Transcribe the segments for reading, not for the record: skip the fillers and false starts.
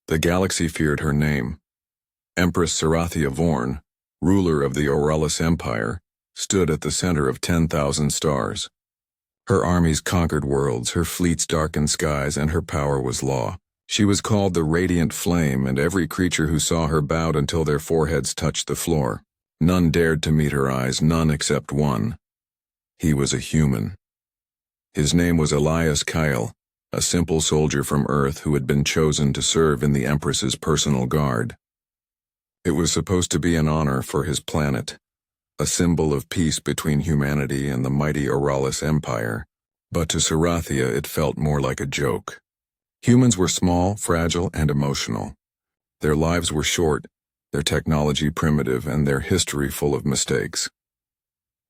The galaxy feared her name. Empress Sarathia Vorn, ruler of the Auralis Empire, stood at the center of 10,000 stars. Her armies conquered worlds, her fleets darkened skies, and her power was law. She was called the Radiant Flame, and every creature who saw her bowed until their foreheads touched the floor. None dared to meet her eyes, none except one. He was a human. His name was Elias Kyle, a simple soldier from Earth who had been chosen to serve in the Empress's personal guard. It was supposed to be an honor for his planet, a symbol of peace between humanity and the mighty Auralis Empire, but to Sarathia it felt more like a joke. Humans were small, fragile, and emotional. Their lives were short, their technology primitive, and their history full of mistakes.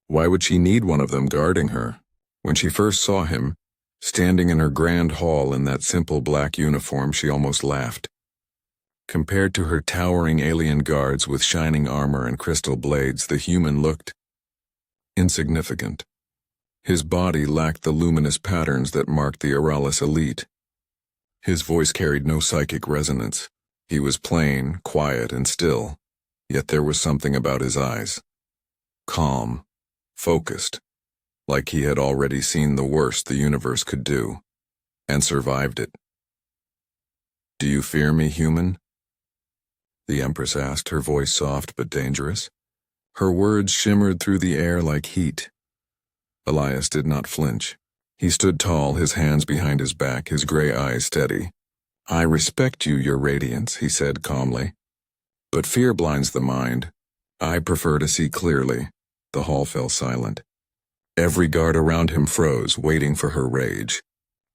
Why would she need one of them guarding her? When she first saw him, standing in her grand hall in that simple black uniform, she almost laughed. Compared to her towering alien guards with shining armor and crystal blades, the human looked insignificant. His body lacked the luminous patterns that marked the Auralis elite. His voice carried no psychic resonance. He was plain, quiet, and still, yet there was something about his eyes. Calm, focused, like he had already seen the worst the universe could do, and survived it. "Do you fear me, human?" the Empress asked, her voice soft but dangerous. Her words shimmered through the air like heat. Elias did not flinch. He stood tall, his hands behind his back, his gray eyes steady. "I respect you, your radiance," he said calmly. "But fear blinds the mind. I prefer to see clearly." The hall fell silent. Every guard around him froze, waiting for her rage.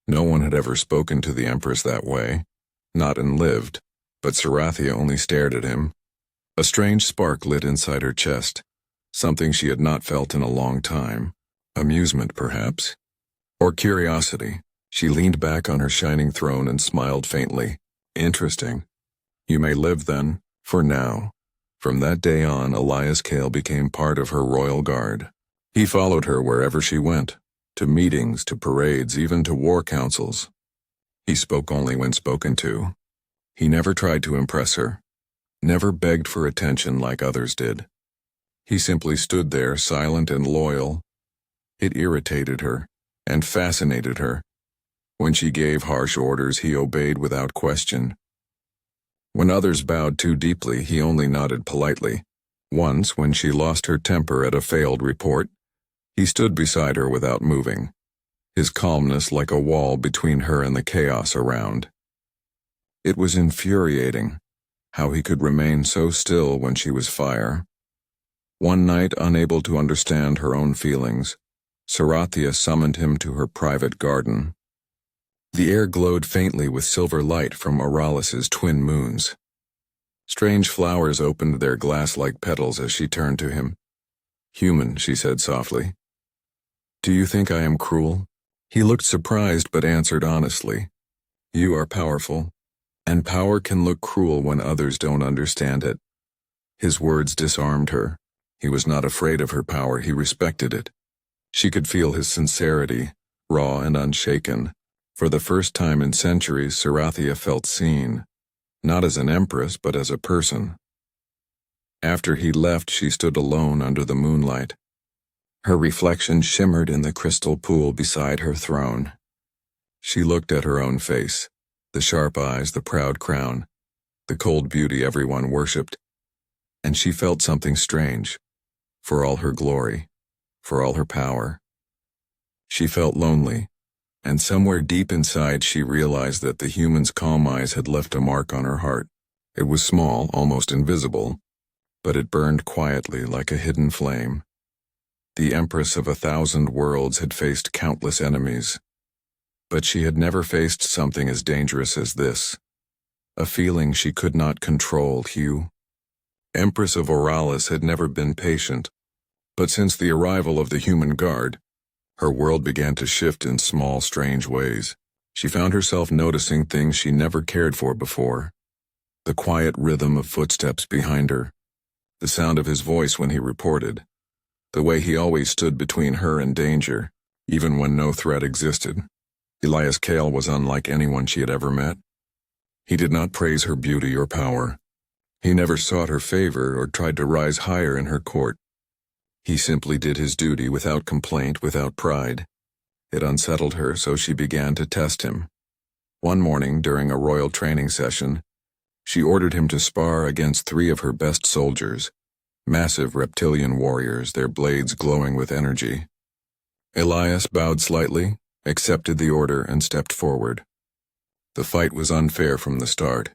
No one had ever spoken to the Empress that way, not and lived, but Sarathia only stared at him. A strange spark lit inside her chest, something she had not felt in a long time. Amusement, perhaps, or curiosity. She leaned back on her shining throne and smiled faintly. "Interesting. You may live then, for now." From that day on, Elias Kale became part of her royal guard. He followed her wherever she went, to meetings, to parades, even to war councils. He spoke only when spoken to. He never tried to impress her, never begged for attention like others did. He simply stood there, silent and loyal. It irritated her, and fascinated her. When she gave harsh orders, he obeyed without question. When others bowed too deeply, he only nodded politely. Once, when she lost her temper at a failed report, he stood beside her without moving, his calmness like a wall between her and the chaos around. It was infuriating, how he could remain so still when she was fire. One night, unable to understand her own feelings, Sarathia summoned him to her private garden. The air glowed faintly with silver light from Auralis's twin moons. Strange flowers opened their glass-like petals as she turned to him. "Human," she said softly. "Do you think I am cruel?" He looked surprised but answered honestly. "You are powerful, and power can look cruel when others don't understand it." His words disarmed her. He was not afraid of her power, he respected it. She could feel his sincerity, raw and unshaken. For the first time in centuries, Sarathia felt seen, not as an empress, but as a person. After he left, she stood alone under the moonlight. Her reflection shimmered in the crystal pool beside her throne. She looked at her own face, the sharp eyes, the proud crown, the cold beauty everyone worshipped, and she felt something strange. For all her glory, for all her power, she felt lonely. And somewhere deep inside she realized that the human's calm eyes had left a mark on her heart. It was small, almost invisible, but it burned quietly like a hidden flame. The Empress of 1,000 worlds had faced countless enemies, but she had never faced something as dangerous as this. A feeling she could not control, Hugh. Empress of Auralis had never been patient, but since the arrival of the human guard, her world began to shift in small, strange ways. She found herself noticing things she never cared for before. The quiet rhythm of footsteps behind her, the sound of his voice when he reported, the way he always stood between her and danger, even when no threat existed. Elias Kale was unlike anyone she had ever met. He did not praise her beauty or power. He never sought her favor or tried to rise higher in her court. He simply did his duty without complaint, without pride. It unsettled her, so she began to test him. One morning, during a royal training session, she ordered him to spar against 3 of her best soldiers, massive reptilian warriors, their blades glowing with energy. Elias bowed slightly, accepted the order, and stepped forward. The fight was unfair from the start.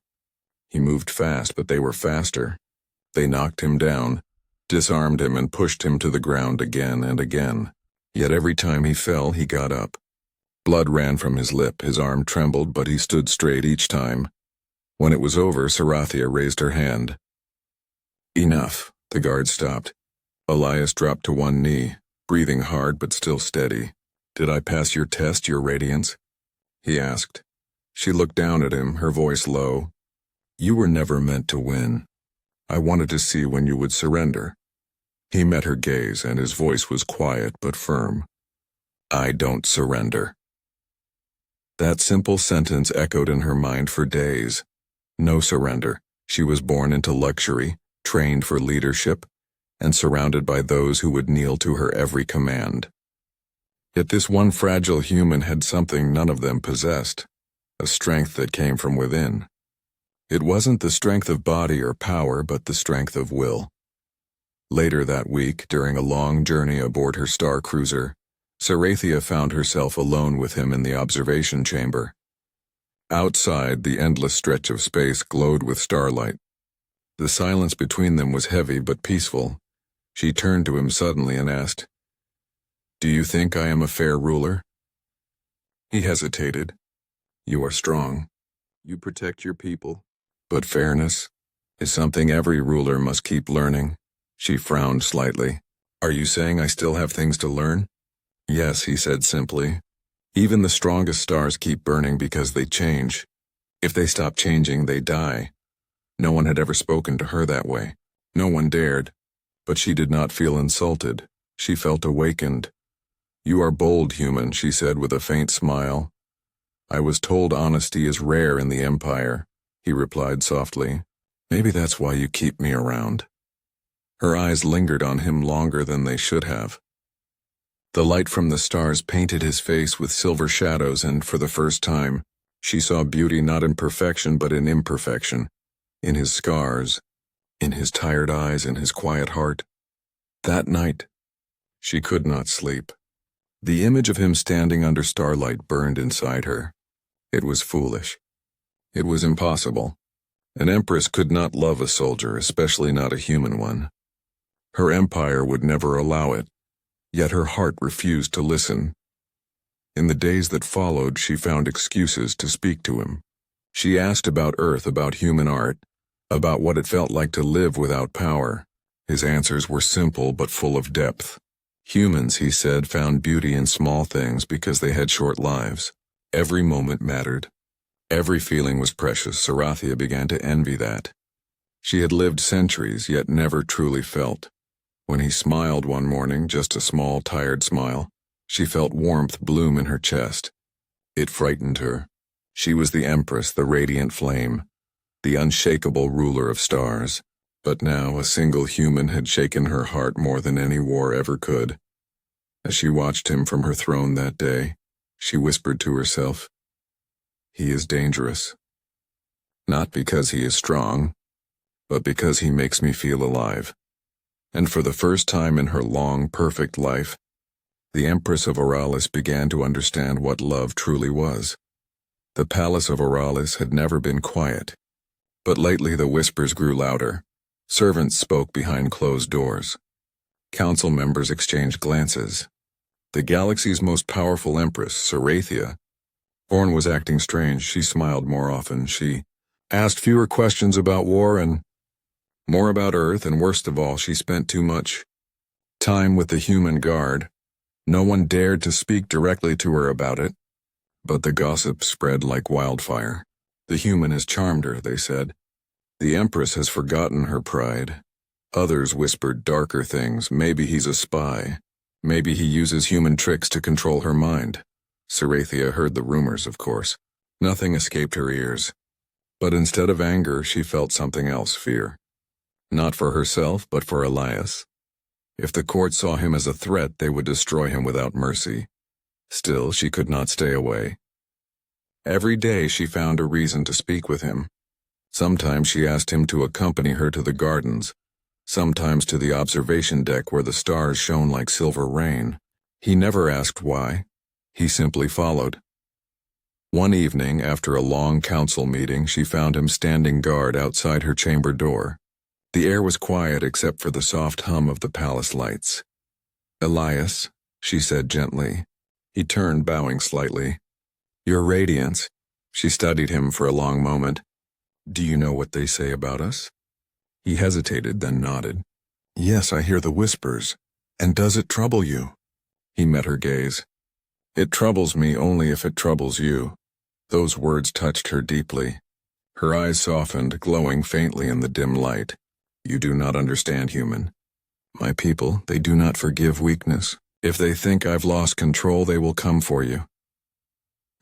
He moved fast, but they were faster. They knocked him down, disarmed him, and pushed him to the ground again and again. Yet every time he fell, he got up. Blood ran from his lip, his arm trembled, but he stood straight each time. When it was over, Sarathia raised her hand. Enough. The guard stopped. Elias dropped to one knee, breathing hard but still steady. Did I pass your test, Your Radiance? He asked. She looked down at him, her voice low. You were never meant to win. I wanted to see when you would surrender. He met her gaze, and his voice was quiet but firm. I don't surrender. That simple sentence echoed in her mind for days. No surrender. She was born into luxury, trained for leadership, and surrounded by those who would kneel to her every command. Yet this one fragile human had something none of them possessed, a strength that came from within. It wasn't the strength of body or power, but the strength of will. Later that week, during a long journey aboard her star cruiser, Sarathia found herself alone with him in the observation chamber. Outside, the endless stretch of space glowed with starlight. The silence between them was heavy but peaceful. She turned to him suddenly and asked, Do you think I am a fair ruler? He hesitated. You are strong. You protect your people. But fairness is something every ruler must keep learning. She frowned slightly. Are you saying I still have things to learn? Yes, he said simply. Even the strongest stars keep burning because they change. If they stop changing, they die. No one had ever spoken to her that way. No one dared. But she did not feel insulted. She felt awakened. You are bold, human, she said with a faint smile. I was told honesty is rare in the Empire, he replied softly. Maybe that's why you keep me around. Her eyes lingered on him longer than they should have. The light from the stars painted his face with silver shadows, and for the first time, she saw beauty not in perfection but in imperfection, in his scars, in his tired eyes, in his quiet heart. That night, she could not sleep. The image of him standing under starlight burned inside her. It was foolish. It was impossible. An empress could not love a soldier, especially not a human one. Her empire would never allow it, yet her heart refused to listen. In the days that followed, she found excuses to speak to him. She asked about Earth, about human art, about what it felt like to live without power. His answers were simple but full of depth. Humans, he said, found beauty in small things because they had short lives. Every moment mattered. Every feeling was precious. Sarathia began to envy that. She had lived centuries, yet never truly felt. When he smiled one morning, just a small, tired smile, she felt warmth bloom in her chest. It frightened her. She was the Empress, the radiant flame, the unshakable ruler of stars. But now a single human had shaken her heart more than any war ever could. As she watched him from her throne that day, she whispered to herself, He is dangerous. Not because he is strong, but because he makes me feel alive. And for the first time in her long, perfect life, the Empress of Auralis began to understand what love truly was. The palace of Auralis had never been quiet, but lately the whispers grew louder. Servants spoke behind closed doors. Council members exchanged glances. The galaxy's most powerful empress, Sarathia, Orn was acting strange. She smiled more often. She asked fewer questions about war and more about Earth, and worst of all, she spent too much time with the human guard. No one dared to speak directly to her about it, but the gossip spread like wildfire. The human has charmed her, they said. The Empress has forgotten her pride. Others whispered darker things. Maybe he's a spy. Maybe he uses human tricks to control her mind. Sarathia heard the rumors, of course. Nothing escaped her ears. But instead of anger, she felt something else, fear. Not for herself, but for Elias. If the court saw him as a threat, they would destroy him without mercy. Still, she could not stay away. Every day she found a reason to speak with him. Sometimes she asked him to accompany her to the gardens, sometimes to the observation deck where the stars shone like silver rain. He never asked why. He simply followed. One evening, after a long council meeting, she found him standing guard outside her chamber door. The air was quiet except for the soft hum of the palace lights. "Elias," she said gently. He turned, bowing slightly. "Your radiance." She studied him for a long moment. "Do you know what they say about us?" He hesitated, then nodded. "Yes, I hear the whispers. And does it trouble you?" He met her gaze. "It troubles me only if it troubles you." Those words touched her deeply. Her eyes softened, glowing faintly in the dim light. "You do not understand, human. My people, they do not forgive weakness. If they think I've lost control, they will come for you."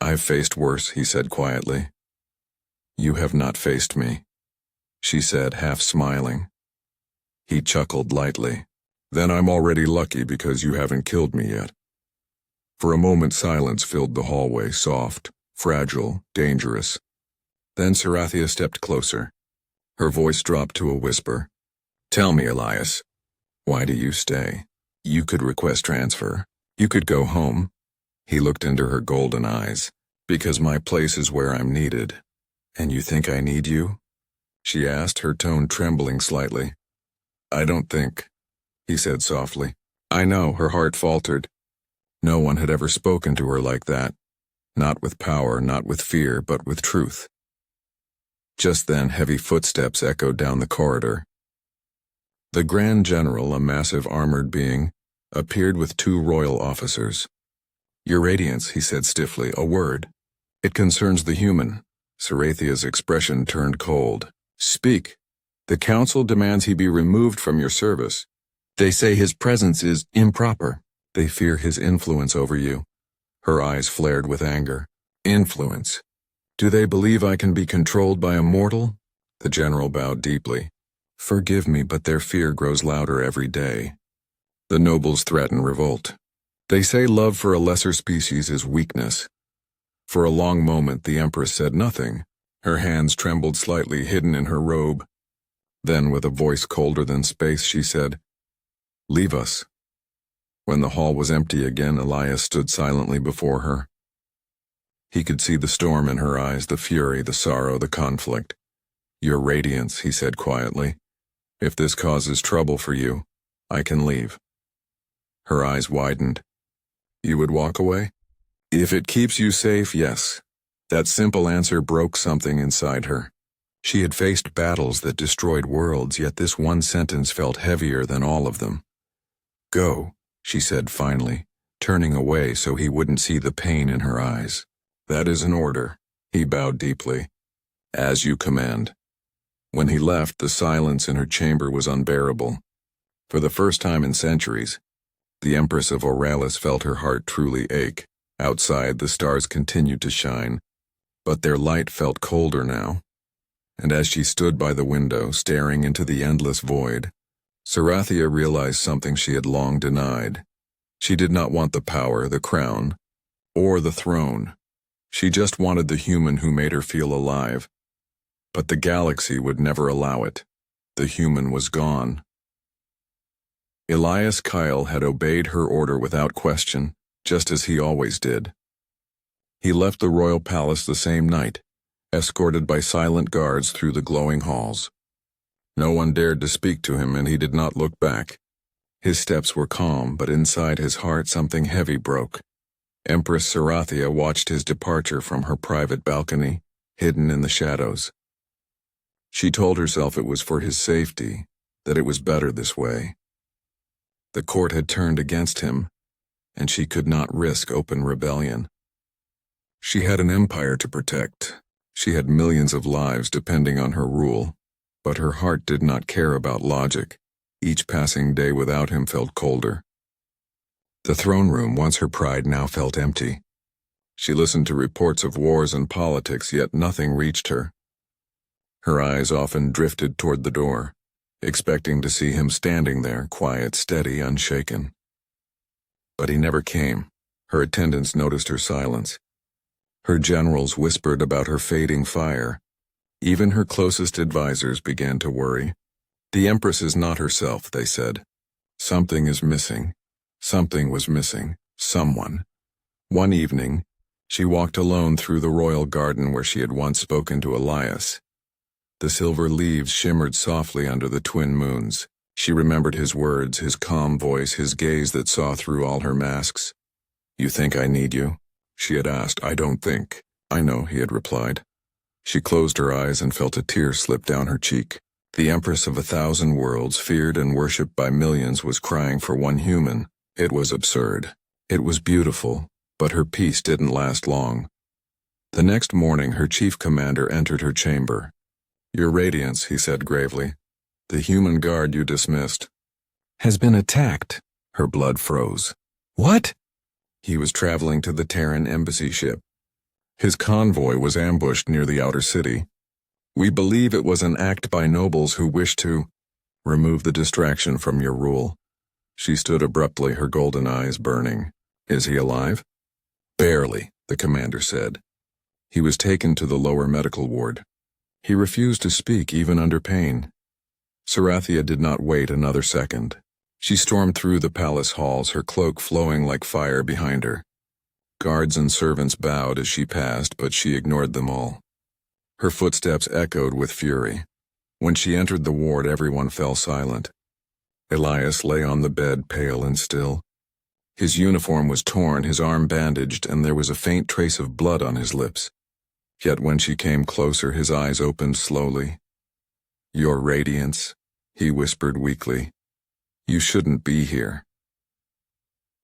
"I've faced worse," he said quietly. "You have not faced me," she said, half smiling. He chuckled lightly. "Then I'm already lucky because you haven't killed me yet." For a moment silence filled the hallway, soft, fragile, dangerous. Then Sarathia stepped closer. Her voice dropped to a whisper. "Tell me, Elias, why do you stay? You could request transfer. You could go home." He looked into her golden eyes. "Because my place is where I'm needed." "And you think I need you?" she asked, her tone trembling slightly. "I don't think," he said softly. "I know," her heart faltered. No one had ever spoken to her like that. Not with power, not with fear, but with truth. Just then, heavy footsteps echoed down the corridor. The Grand General, a massive armored being, appeared with 2 royal officers. "Your Radiance," he said stiffly, "a word. It concerns the human." Sarathia's expression turned cold. "Speak. The council demands he be removed from your service. They say his presence is improper. They fear his influence over you." Her eyes flared with anger. "Influence? Do they believe I can be controlled by a mortal?" The general bowed deeply. "Forgive me, but their fear grows louder every day. The nobles threaten revolt. They say love for a lesser species is weakness." For a long moment the Empress said nothing. Her hands trembled slightly, hidden in her robe. Then, with a voice colder than space, she said, "Leave us." When the hall was empty again, Elias stood silently before her. He could see the storm in her eyes, the fury, the sorrow, the conflict. "Your Radiance," he said quietly. "If this causes trouble for you, I can leave." Her eyes widened. "You would walk away?" "If it keeps you safe, yes." That simple answer broke something inside her. She had faced battles that destroyed worlds, yet this one sentence felt heavier than all of them. "Go," she said finally, turning away so he wouldn't see the pain in her eyes. "That is an order." He bowed deeply. "As you command." When he left, the silence in her chamber was unbearable. For the first time in centuries, the Empress of Oralis felt her heart truly ache. Outside, the stars continued to shine, but their light felt colder now. And as she stood by the window, staring into the endless void, Sarathia realized something she had long denied. She did not want the power, the crown, or the throne. She just wanted the human who made her feel alive. But the galaxy would never allow it. The human was gone. Elias Kyle had obeyed her order without question, just as he always did. He left the royal palace the same night, escorted by silent guards through the glowing halls. No one dared to speak to him, and he did not look back. His steps were calm, but inside his heart something heavy broke. Empress Sarathia watched his departure from her private balcony, hidden in the shadows. She told herself it was for his safety, that it was better this way. The court had turned against him, and she could not risk open rebellion. She had an empire to protect. She had millions of lives depending on her rule, but her heart did not care about logic. Each passing day without him felt colder. The throne room, once her pride, now felt empty. She listened to reports of wars and politics, yet nothing reached her. Her eyes often drifted toward the door, expecting to see him standing there, quiet, steady, unshaken. But he never came. Her attendants noticed her silence. Her generals whispered about her fading fire. Even her closest advisors began to worry. The Empress is not herself, they said. Something is missing. Something was missing. Someone. One evening, she walked alone through the royal garden where she had once spoken to Elias. The silver leaves shimmered softly under the twin moons. She remembered his words, his calm voice, his gaze that saw through all her masks. "You think I need you?" she had asked. "I don't think." "I know," he had replied. She closed her eyes and felt a tear slip down her cheek. The Empress of 1,000 worlds, feared and worshipped by millions, was crying for one human. It was absurd. It was beautiful, but her peace didn't last long. The next morning, her chief commander entered her chamber. "Your Radiance," he said gravely. "The human guard you dismissed has been attacked." Her blood froze. "What?" He was traveling to the Terran embassy ship. His convoy was ambushed near the outer city. "We believe it was an act by nobles who wished to remove the distraction from your rule." She stood abruptly, her golden eyes burning. "Is he alive?" "Barely," the commander said. "He was taken to the lower medical ward." He refused to speak even under pain. Sarathia did not wait another second. She stormed through the palace halls, her cloak flowing like fire behind her. Guards and servants bowed as she passed, but she ignored them all. Her footsteps echoed with fury. When she entered the ward, everyone fell silent. Elias lay on the bed, pale and still. His uniform was torn, his arm bandaged, and there was a faint trace of blood on his lips. Yet when she came closer, his eyes opened slowly. "Your Radiance," he whispered weakly. "You shouldn't be here."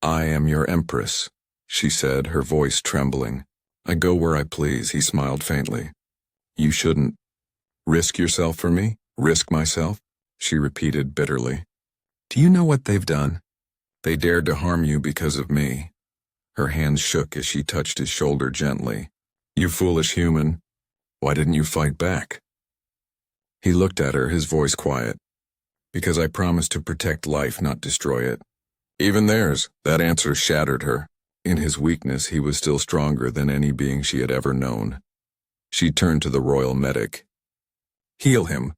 "I am your Empress," she said, her voice trembling. "I go where I please," he smiled faintly. "You shouldn't risk yourself for me? Risk myself?" she repeated bitterly. "Do you know what they've done? They dared to harm you because of me." Her hands shook as she touched his shoulder gently. "You foolish human. Why didn't you fight back?" He looked at her, his voice quiet. "Because I promised to protect life, not destroy it." Even theirs. That answer shattered her. In his weakness, he was still stronger than any being she had ever known. She turned to the royal medic. "Heal him.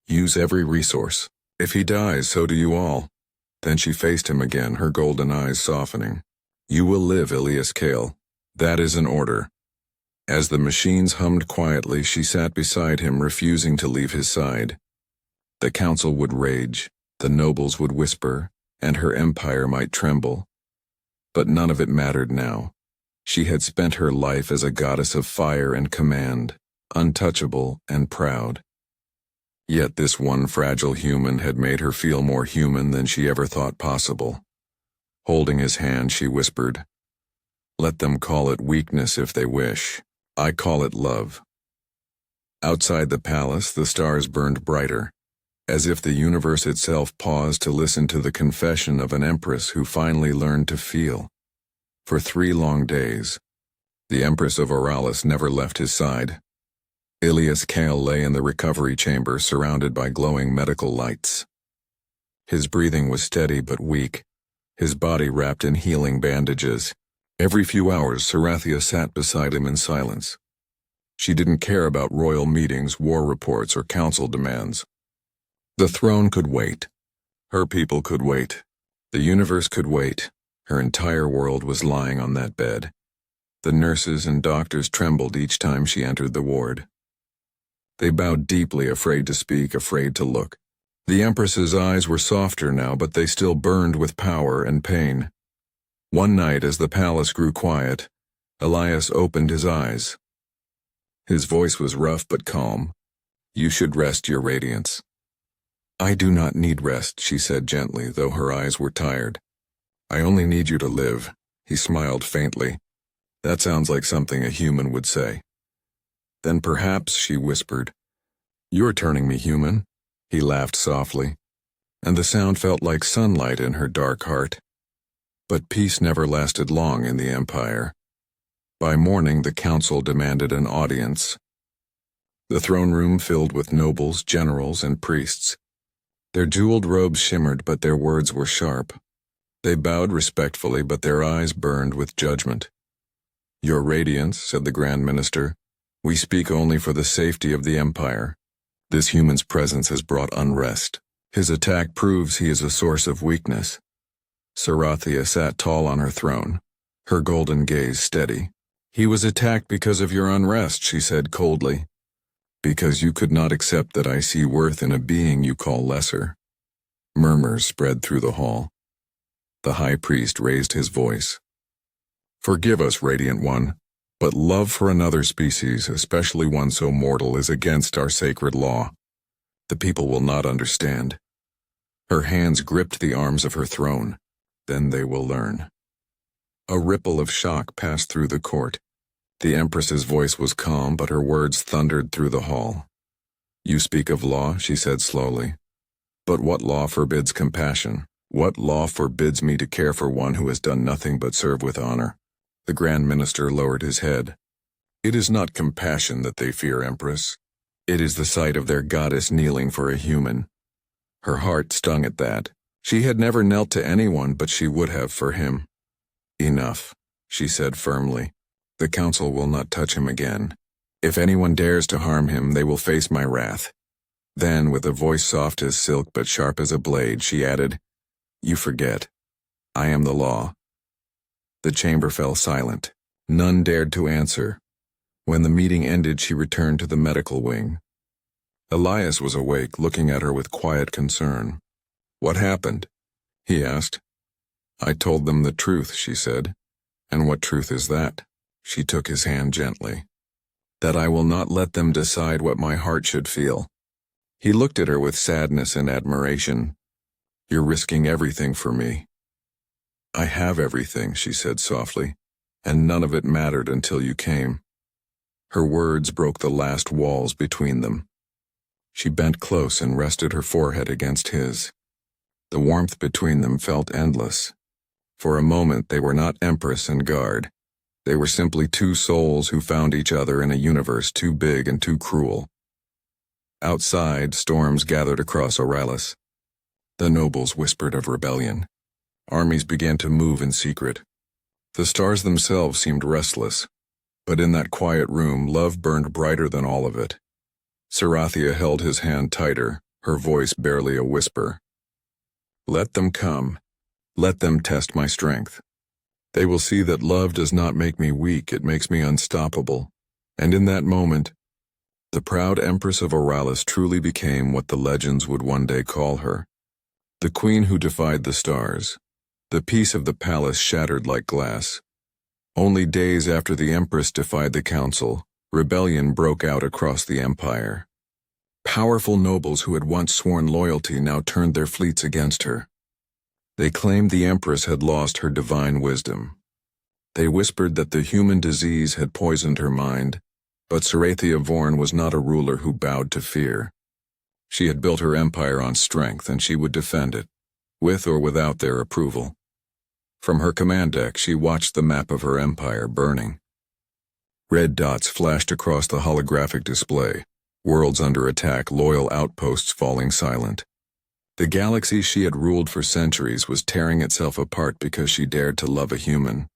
Use every resource. If he dies, so do you all." Then she faced him again, her golden eyes softening. "You will live, Elias Kale. That is an order." As the machines hummed quietly, she sat beside him, refusing to leave his side. The council would rage, the nobles would whisper, and her empire might tremble. But none of it mattered now. She had spent her life as a goddess of fire and command, untouchable and proud. Yet this one fragile human had made her feel more human than she ever thought possible. Holding his hand, she whispered, "Let them call it weakness if they wish. I call it love." Outside the palace, the stars burned brighter, as if the universe itself paused to listen to the confession of an empress who finally learned to feel. For 3 long days, the Empress of Oralis never left his side. Elias Kale lay in the recovery chamber, surrounded by glowing medical lights. His breathing was steady but weak, his body wrapped in healing bandages. Every few hours, Sarathia sat beside him in silence. She didn't care about royal meetings, war reports, or council demands. The throne could wait. Her people could wait. The universe could wait. Her entire world was lying on that bed. The nurses and doctors trembled each time she entered the ward. They bowed deeply, afraid to speak, afraid to look. The Empress's eyes were softer now, but they still burned with power and pain. One night, as the palace grew quiet, Elias opened his eyes. His voice was rough but calm. "You should rest, your Radiance." "I do not need rest," she said gently, though her eyes were tired. "I only need you to live." He smiled faintly. "That sounds like something a human would say." "Then perhaps," she whispered, "you're turning me human." He laughed softly, and the sound felt like sunlight in her dark heart. But peace never lasted long in the Empire. By morning, the council demanded an audience. The throne room filled with nobles, generals, and priests. Their jeweled robes shimmered, but their words were sharp. They bowed respectfully, but their eyes burned with judgment. "Your Radiance," said the Grand Minister, "we speak only for the safety of the Empire. This human's presence has brought unrest. His attack proves he is a source of weakness." Sarathia sat tall on her throne, her golden gaze steady. "He was attacked because of your unrest," she said coldly. "Because you could not accept that I see worth in a being you call lesser." Murmurs spread through the hall. The High Priest raised his voice. "Forgive us, Radiant One, but love for another species, especially one so mortal, is against our sacred law. The people will not understand." Her hands gripped the arms of her throne. "Then they will learn." A ripple of shock passed through the court. The Empress's voice was calm, but her words thundered through the hall. "You speak of law," she said slowly. "But what law forbids compassion? What law forbids me to care for one who has done nothing but serve with honor?" The Grand Minister lowered his head. "It is not compassion that they fear, Empress. It is the sight of their goddess kneeling for a human." Her heart stung at that. She had never knelt to anyone, but she would have for him. "Enough," she said firmly. "The council will not touch him again. If anyone dares to harm him, they will face my wrath." Then, with a voice soft as silk but sharp as a blade, she added, "You forget. I am the law." The chamber fell silent. None dared to answer. When the meeting ended, she returned to the medical wing. Elias was awake, looking at her with quiet concern. "What happened?" he asked. "I told them the truth," she said. "And what truth is that?" She took his hand gently. "That I will not let them decide what my heart should feel." He looked at her with sadness and admiration. "You're risking everything for me." "I have everything," she said softly, "and none of it mattered until you came." Her words broke the last walls between them. She bent close and rested her forehead against his. The warmth between them felt endless. For a moment they were not Empress and guard. They were simply two souls who found each other in a universe too big and too cruel. Outside, storms gathered across Oralis. The nobles whispered of rebellion. Armies began to move in secret. The stars themselves seemed restless. But in that quiet room, love burned brighter than all of it. Sarathia held his hand tighter, her voice barely a whisper. "Let them come. Let them test my strength. They will see that love does not make me weak, it makes me unstoppable." And in that moment, the proud Empress of Oralis truly became what the legends would one day call her. The queen who defied the stars. The peace of the palace shattered like glass. Only days after the Empress defied the council, rebellion broke out across the empire. Powerful nobles who had once sworn loyalty now turned their fleets against her. They claimed the Empress had lost her divine wisdom. They whispered that the human disease had poisoned her mind, but Sarathia Vorn was not a ruler who bowed to fear. She had built her empire on strength, and she would defend it, with or without their approval. From her command deck, she watched the map of her empire burning. Red dots flashed across the holographic display, worlds under attack, loyal outposts falling silent. The galaxy she had ruled for centuries was tearing itself apart because she dared to love a human.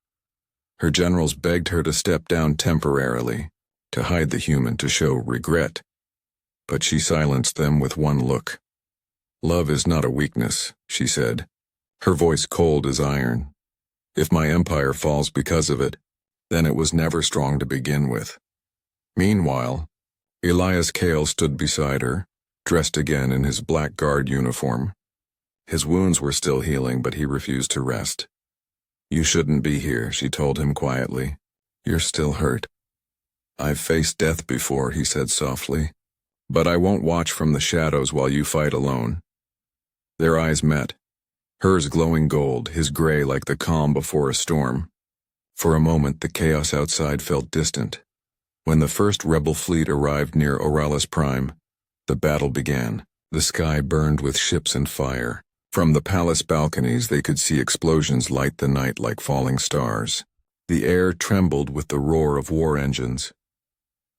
Her generals begged her to step down temporarily, to hide the human, to show regret. But she silenced them with one look. "Love is not a weakness," she said, her voice cold as iron. "If my empire falls because of it, then it was never strong to begin with." Meanwhile, Elias Kale stood beside her, dressed again in his black guard uniform. His wounds were still healing, but he refused to rest. "You shouldn't be here," she told him quietly. "You're still hurt." "I've faced death before," he said softly, "but I won't watch from the shadows while you fight alone." Their eyes met, hers glowing gold, his gray like the calm before a storm. For a moment the chaos outside felt distant. When the first rebel fleet arrived near Oralis Prime, the battle began. The sky burned with ships and fire. From the palace balconies they could see explosions light the night like falling stars. The air trembled with the roar of war engines.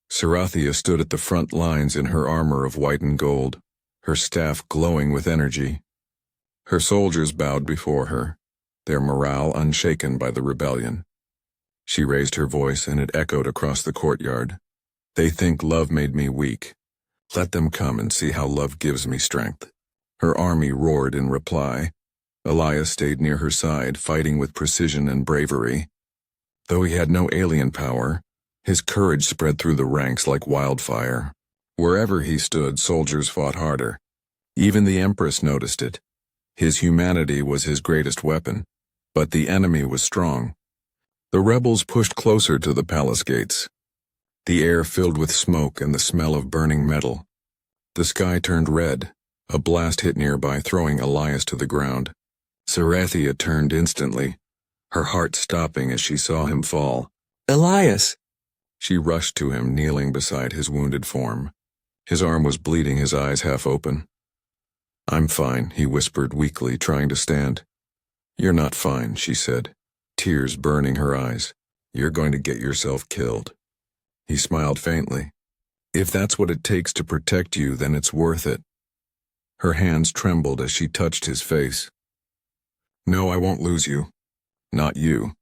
Sarathia stood at the front lines in her armor of white and gold, her staff glowing with energy. Her soldiers bowed before her, their morale unshaken by the rebellion. She raised her voice and it echoed across the courtyard. They think love made me weak. Let them come and see how love gives me strength. Her army roared in reply. Elias stayed near her side, fighting with precision and bravery. Though he had no alien power, his courage spread through the ranks like wildfire. Wherever he stood, soldiers fought harder. Even the Empress noticed it. His humanity was his greatest weapon, but the enemy was strong. The rebels pushed closer to the palace gates. The air filled with smoke and the smell of burning metal. The sky turned red. A blast hit nearby, throwing Elias to the ground. Sarathia turned instantly, her heart stopping as she saw him fall. "Elias!" She rushed to him, kneeling beside his wounded form. His arm was bleeding, his eyes half open. "I'm fine," he whispered weakly, trying to stand. "You're not fine," she said, tears burning her eyes. "You're going to get yourself killed." He smiled faintly. "If that's what it takes to protect you, then it's worth it." Her hands trembled as she touched his face. "No, I won't lose you. Not you."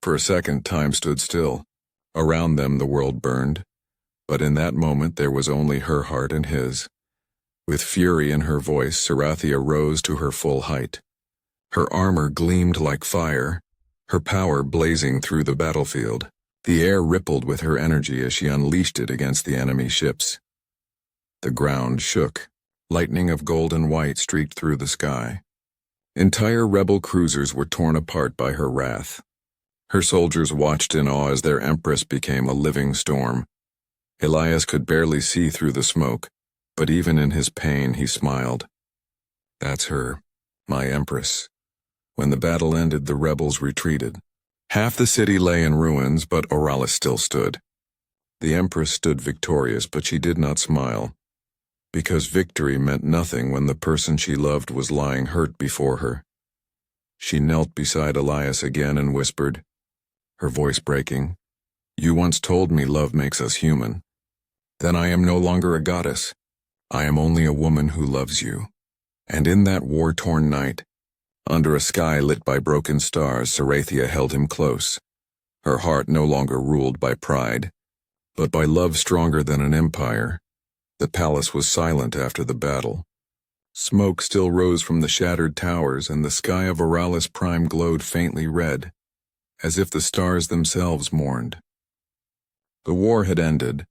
For a second, time stood still. Around them the world burned, but in that moment there was only her heart and his. With fury in her voice, Sarathia rose to her full height. Her armor gleamed like fire, her power blazing through the battlefield. The air rippled with her energy as she unleashed it against the enemy ships. The ground shook. Lightning of gold and white streaked through the sky. Entire rebel cruisers were torn apart by her wrath. Her soldiers watched in awe as their Empress became a living storm. Elias could barely see through the smoke, but even in his pain he smiled. "That's her, my Empress." When the battle ended, the rebels retreated. Half the city lay in ruins, but Auralis still stood. The Empress stood victorious, but she did not smile, because victory meant nothing when the person she loved was lying hurt before her. She knelt beside Elias again and whispered, her voice breaking, "You once told me love makes us human. Then I am no longer a goddess. I am only a woman who loves you." And in that war-torn night, under a sky lit by broken stars, Sarathia held him close, her heart no longer ruled by pride, but by love stronger than an empire. The palace was silent after the battle. Smoke still rose from the shattered towers, and the sky of Auralis Prime glowed faintly red, as if the stars themselves mourned. The war had ended,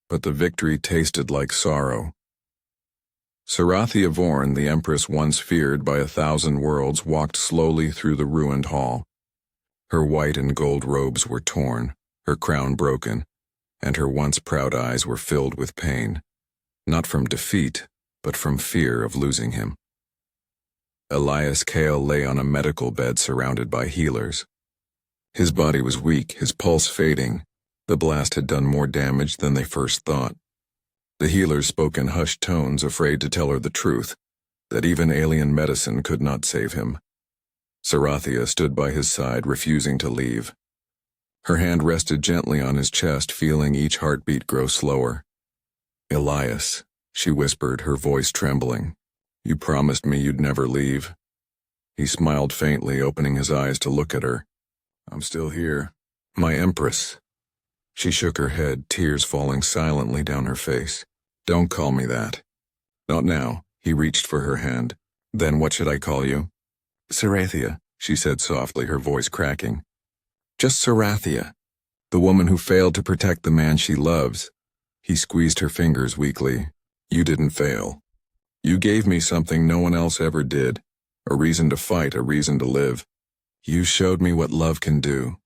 but the victory tasted like sorrow. Sarathia Vorn, the Empress once feared by 1,000 worlds, walked slowly through the ruined hall. Her white and gold robes were torn, her crown broken, and her once proud eyes were filled with pain, not from defeat, but from fear of losing him. Elias Kale lay on a medical bed surrounded by healers. His body was weak, his pulse fading. The blast had done more damage than they first thought. The healers spoke in hushed tones, afraid to tell her the truth, that even alien medicine could not save him. Sarathia stood by his side, refusing to leave. Her hand rested gently on his chest, feeling each heartbeat grow slower. "Elias," she whispered, her voice trembling, "you promised me you'd never leave." He smiled faintly, opening his eyes to look at her. "I'm still here, my Empress." She shook her head, tears falling silently down her face. "Don't call me that." "Not now." He reached for her hand. "Then what should I call you?" "Sarathia," she said softly, her voice cracking. "Just Sarathia, the woman who failed to protect the man she loves." He squeezed her fingers weakly. "You didn't fail. You gave me something no one else ever did, a reason to fight, a reason to live. You showed me what love can do."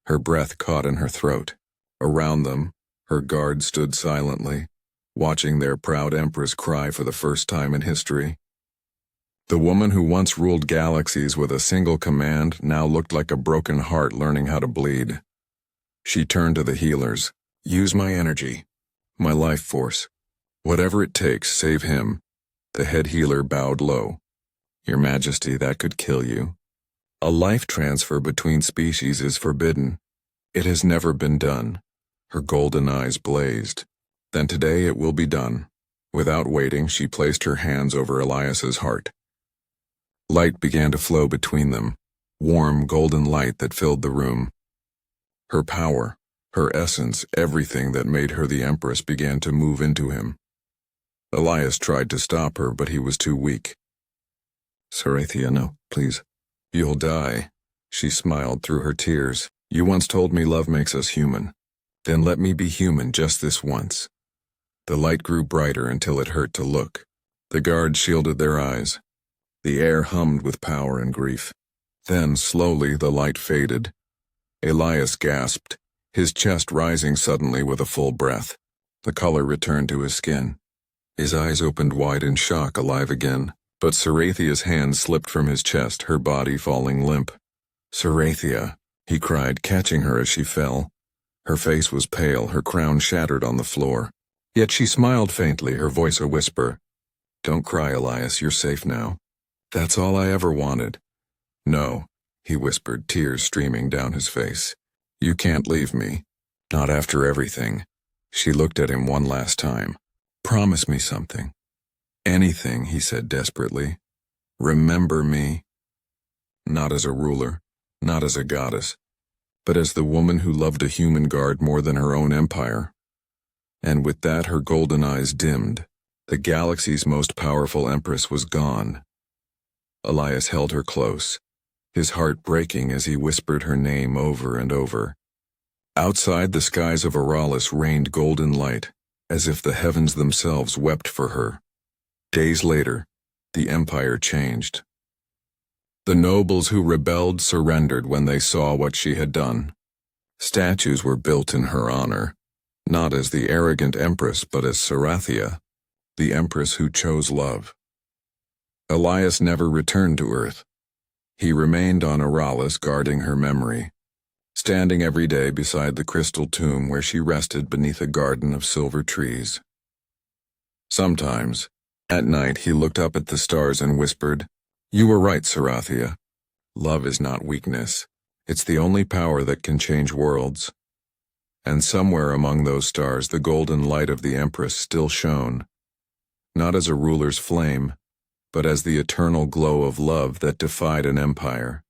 Her breath caught in her throat. Around them, her guards stood silently, watching their proud Empress cry for the first time in history. The woman who once ruled galaxies with a single command now looked like a broken heart learning how to bleed. She turned to the healers. "Use my energy, my life force. Whatever it takes, save him." The head healer bowed low. "Your Majesty, that could kill you. A life transfer between species is forbidden. It has never been done." Her golden eyes blazed. Then today it will be done. Without waiting, she placed her hands over Elias's heart. Light began to flow between them, warm golden light that filled the room. Her power, her essence, everything that made her the Empress began to move into him. Elias tried to stop her, but he was too weak. Sarathia, no, please. You'll die. She smiled through her tears. You once told me love makes us human. Then let me be human just this once. The light grew brighter until it hurt to look. The guards shielded their eyes. The air hummed with power and grief. Then, slowly, the light faded. Elias gasped, his chest rising suddenly with a full breath. The color returned to his skin. His eyes opened wide in shock, alive again. But Sarathia's hand slipped from his chest, her body falling limp. Sarathia, he cried, catching her as she fell. Her face was pale, her crown shattered on the floor. Yet she smiled faintly, her voice a whisper. Don't cry, Elias, you're safe now. That's all I ever wanted. No, he whispered, tears streaming down his face. You can't leave me. Not after everything. She looked at him one last time. Promise me something. Anything, he said desperately. Remember me. Not as a ruler, not as a goddess, but as the woman who loved a human guard more than her own empire. And with that her golden eyes dimmed. The galaxy's most powerful empress was gone. Elias held her close, his heart breaking as he whispered her name over and over. Outside, the skies of Auralis rained golden light, as if the heavens themselves wept for her. Days later, the empire changed. The nobles who rebelled surrendered when they saw what she had done. Statues were built in her honor, not as the arrogant empress but as Sarathia, the empress who chose love. Elias never returned to Earth. He remained on Auralis guarding her memory, standing every day beside the crystal tomb where she rested beneath a garden of silver trees. Sometimes, at night, he looked up at the stars and whispered, You were right, Sarathia. Love is not weakness. It's the only power that can change worlds. And somewhere among those stars the golden light of the Empress still shone, not as a ruler's flame, but as the eternal glow of love that defied an empire.